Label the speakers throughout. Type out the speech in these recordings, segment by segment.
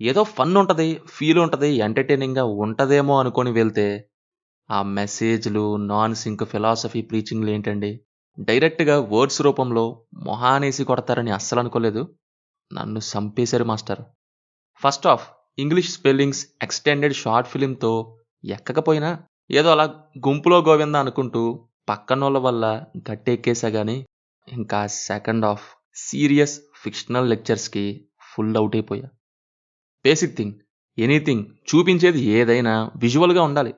Speaker 1: ఏదో ఫన్ ఉంటది, ఫీల్ ఉంటది, ఎంటర్‌టైనింగ్‌గా ఉంటదేమో అనుకోని వెళ్తే, ఆ మెసేజ్‌లు, నాన్ సింక్ ఫిలాసఫీ ప్రీచింగ్‌లేంటండి. డైరెక్ట్‌గా వర్డ్స్ రూపంలో మొహానేసి కొడతారని అస్సలనుకోలేదు. నన్ను సంపేశారు master. First of English spellings extended short ఫిల్మ్‌తో ఎక్కకపోయినా ఏదో అలా గుంపులో గోవిందా అనుకుంటూ పక్కనోళ్ళ వల్ల గట్టెక్కేసా గానీ, ఇంకా సెకండ్ హాఫ్ సీరియస్ ఫిక్షనల్ లెక్చర్స్‌కి ఫుల్ ఔట్ అయిపోయా. బేసిక్ థింగ్ ఎనీథింగ్ చూపించేది ఏదైనా విజువల్‌గా ఉండాలి.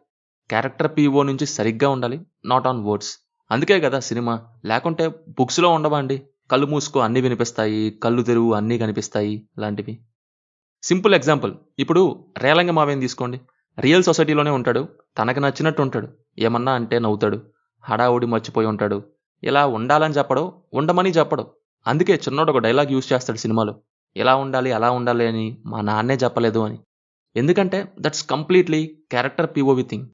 Speaker 1: క్యారెక్టర్ పీఓ నుంచి సరిగ్గా ఉండాలి. Not on words. అందుకే గదా సినిమా. లేకుంటే బుక్స్‌లో ఉండవా అండి? కళ్ళు మూసుకో అన్నీ వినిపిస్తాయి, కళ్ళు తెరువు అన్నీ కనిపిస్తాయి లాంటివి. Simple example. ఇప్పుడు 'రేలంగి మావయ్యని' తీసుకోండి. రియల్ సొసైటీలోనే ఉంటాడు. తనకి నచ్చినట్టు ఉంటాడు. ఏమన్నా అంటే నవ్వుతాడు. హడావుడి మర్చిపోయి ఉంటాడు. ఇలా ఉండాలని చెప్పడు. ఉండమని చెప్పడు. అందుకే చిన్నోడు ఒక డైలాగ్ యూజ్ చేస్తాడు సినిమాలో. ఇలా ఉండాలి, అలా ఉండాలి అని మా నాన్నే చెప్పలేదు అని. ఎందుకంటే దట్స్ కంప్లీట్‌లీ క్యారెక్టర్ పీఓవి థింగ్.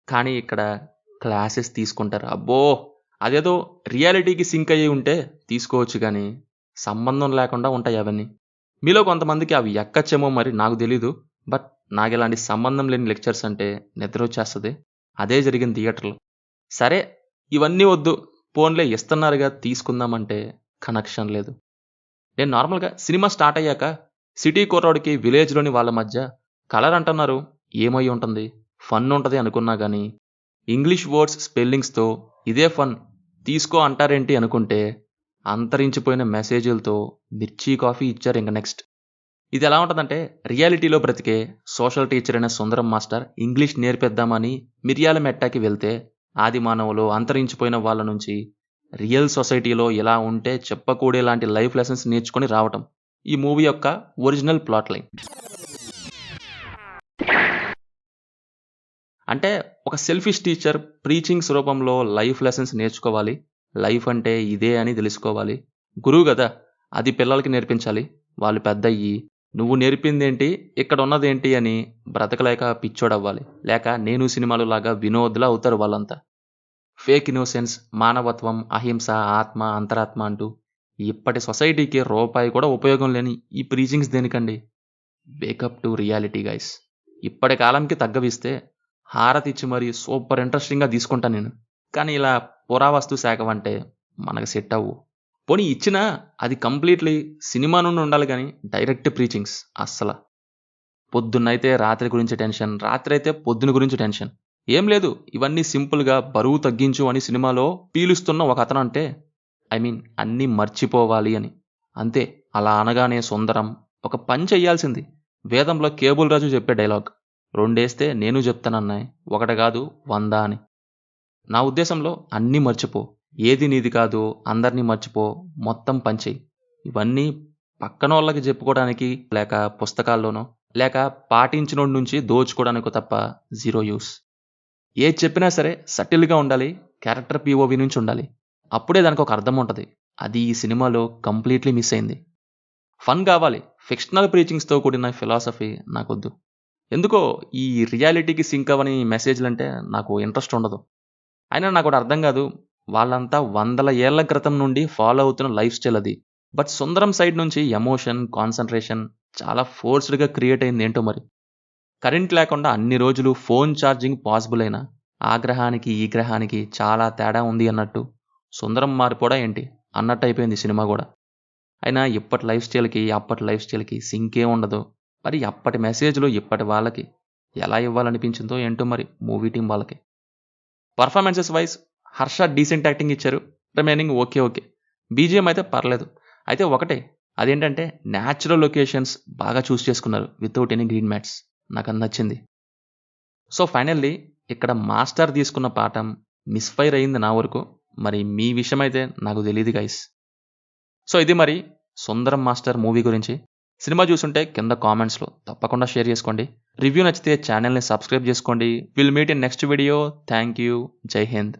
Speaker 1: కానీ ఇక్కడ క్లాసెస్ తీసుకుంటారు. అబ్బో! అదేదో రియాలిటీకి సింక్ అయ్యి ఉంటే తీసుకోవచ్చు గానీ, సంబంధం లేకుండా ఉంటాయి అవన్నీ. మీలో కొంతమందికి అవి ఎక్కచ్చేమో మరి నాకు తెలీదు. బట్ నాకిలాంటి సంబంధం లేని లెక్చర్స్ అంటే నిద్రొచ్చేస్తది. అదే జరిగింది థియేటర్‌లో. సరే ఇవన్నీ వద్దు. పోన్లే ఇస్తన్నారుగా తీసుకుందామంటే కనెక్షన్ లేదు. నేను నార్మల్‌గా సినిమా స్టార్ట్ అయ్యాక సిటీ కుర్రోడికి విలేజ్‌లోని వాళ్ళ మధ్య కలర్ అంటున్నారు. ఏమై ఉంటుంది? ఫన్ ఉంటది అనుకున్నా గానీ, ఇంగ్లీష్ వర్డ్స్ స్పెల్లింగ్స్‌తో ఇదే ఫన్ తీసుకో అంటారేంటి అనుకుంటే, అంతరించిపోయిన మెసేజులతో మిర్చి కాఫీ ఇచ్చారు ఇంక నెక్స్ట్. ఇదెలా ఉంటదంటే, రియాలిటీలో బ్రతికే సోషల్ టీచర్ అయిన సుందరం మాస్టర్ ఇంగ్లీష్ నేర్పిద్దామని మిరియాల మెట్టకి వెళ్తే, ఆది మానవులు అంతరించిపోయిన వాళ్ళ నుంచి రియల్ సొసైటీలో ఇలా ఉంటే చెప్పకూడేలాంటి లైఫ్ లెసన్స్ నేర్చుకొని రావటం. ఈ మూవీ యొక్క ఒరిజినల్ ప్లాట్ లైన్. అంటే ఒక సెల్ఫిష్ టీచర్ ప్రీచింగ్స్ రూపంలో లైఫ్ లెసన్స్ నేర్చుకోవాలి. లైఫ్ అంటే ఇదే అని తెలుసుకోవాలి. గురువు గదా! అది పిల్లలకి నేర్పించాలి. వాళ్ళు పెద్దయ్యి, నువ్వు నేర్పిందేంటి? ఇక్కడున్నదేంటి? అని బ్రతకలేక పిచ్చోడవ్వాలి. లేక 'నేను' సినిమాలో లాగా వినోద్‌లా అవుతారు వాళ్ళంతా. ఫేక్ ఇన్నోసెన్స్, మానవత్వం, అహింస, ఆత్మ, అంతరాత్మ అంటూ ఇప్పటి సొసైటీకి రూపాయి కూడా ఉపయోగం లేని ఈ ప్రీచింగ్స్ దేనికండి? Wake up to reality guys. ఇప్పటి కాలంకి తగ్గవిస్తే హారతిచ్చి మరీ సూపర్ ఇంట్రెస్టింగ్‌గా తీసుకుంటా నేను. కానీ ఇలా పురావస్తు శాఖవంటే మనకు సెట్ అవ్వు. పోనీ ఇచ్చినా అది కంప్లీట్‌లీ సినిమా నుండి ఉండాలి గానీ డైరెక్ట్ ప్రీచింగ్స్ అస్సల. పొద్దున్నైతే రాత్రి గురించి టెన్షన్, రాత్రైతే పొద్దున గురించి టెన్షన్. ఏం లేదు ఇవన్నీ సింపుల్‌గా బరువు తగ్గించు అని సినిమాలో పీలుస్తున్న ఒకతనంటే ఐ మీన్ అన్నీ మర్చిపోవాలి అని. అంతే అలా అనగానే సుందరం ఒక పని చెయ్యాల్సింది. వేదంలో కేబుల్ రాజు చెప్పే డైలాగ్. "రెండేస్తే నేను చెప్తానన్నాయ్. ఒకటి కాదు 100 అని." నా ఉద్దేశంలో అన్నీ మర్చిపో. ఏది నీది కాదో అందరినీ మర్చిపో. మొత్తం పంచెయ్. ఇవన్నీ పక్కనోళ్ళకి చెప్పుకోవడానికి లేక పుస్తకాల్లోనో లేక పాటించినోడి నుంచి దోచుకోవడానికో తప్ప జీరో యూస్. ఏది చెప్పినా సరే సటిల్‌గా ఉండాలి. క్యారెక్టర్ పీఓవి నుంచి ఉండాలి. అప్పుడే దానికొక అర్థం ఉంటది. అది ఈ సినిమాలో కంప్లీట్‌లీ మిస్ అయింది. ఫన్ కావాలి. ఫిక్షనల్ ప్రీచింగ్స్‌తో కూడిన ఫిలాసఫీ నాకొద్దు. ఎందుకో ఈ రియాలిటీకి సింక్ అవ్వని మెసేజ్‌లంటే నాకు ఇంట్రెస్ట్ ఉండదు. అయినా నాకోటి అర్థం కాదు. వాళ్ళంతా వందల ఏళ్ల క్రితం నుండి ఫాలో అవుతున్న లైఫ్ స్టైల్ అది. బట్ సుందరం సైడ్ నుంచి ఎమోషన్, కాన్సంట్రేషన్ చాలా ఫోర్స్‌డ్‌గా క్రియేట్ అయిందేంటో మరి. కరెంట్ లేకుండా అన్ని రోజులు ఫోన్ ఛార్జింగ్ పాసిబుల్ అయినా, ఆ గ్రహానికి, ఈ గ్రహానికి చాలా తేడా ఉంది అన్నట్టు, సుందరం మారిపోడా ఏంటి? అన్నట్టయిపోయింది సినిమా గూడా. అయినా ఇప్పటి లైఫ్ స్టైల్‌కి, అప్పటి లైఫ్ స్టైల్‌కి సింకే ఉండదు. మరి అప్పటి మెసేజ్‌లు ఇప్పటి వాళ్ళకి ఎలా ఇవ్వాలనిపించిందో ఏంటో మరి మూవీ టీమ్ వాళ్ళకి. Performances wise Harsha decent acting ఇచ్చారు. Remaining okay. ఓకే. బీజీఎం అయితే పర్లేదు. అయితే ఒకటే అదేంటంటే న్యాచురల్ లొకేషన్స్ బాగా చూస్ చేసుకున్నారు. Without any green mats. నాకది నచ్చింది. సో ఫైనల్లీ ఇక్కడ మాస్టర్ తీసుకున్న పాఠం మిస్‌ఫైర్ అయింది నా వరకు. మరి మీ విషయమైతే నాకు తెలీదు గైస్. సో ఇది మరి 'సుందరం మాస్టర్' మూవీ గురించి. సినిమా చూసుంటే కింద కామెంట్స్‌లో తప్పకుండా షేర్ చేసుకోండి. రివ్యూ నచ్చితే ఛానెల్‌ని సబ్స్క్రైబ్ చేసుకోండి. Will meet in next video. Thank you. జై హింద్.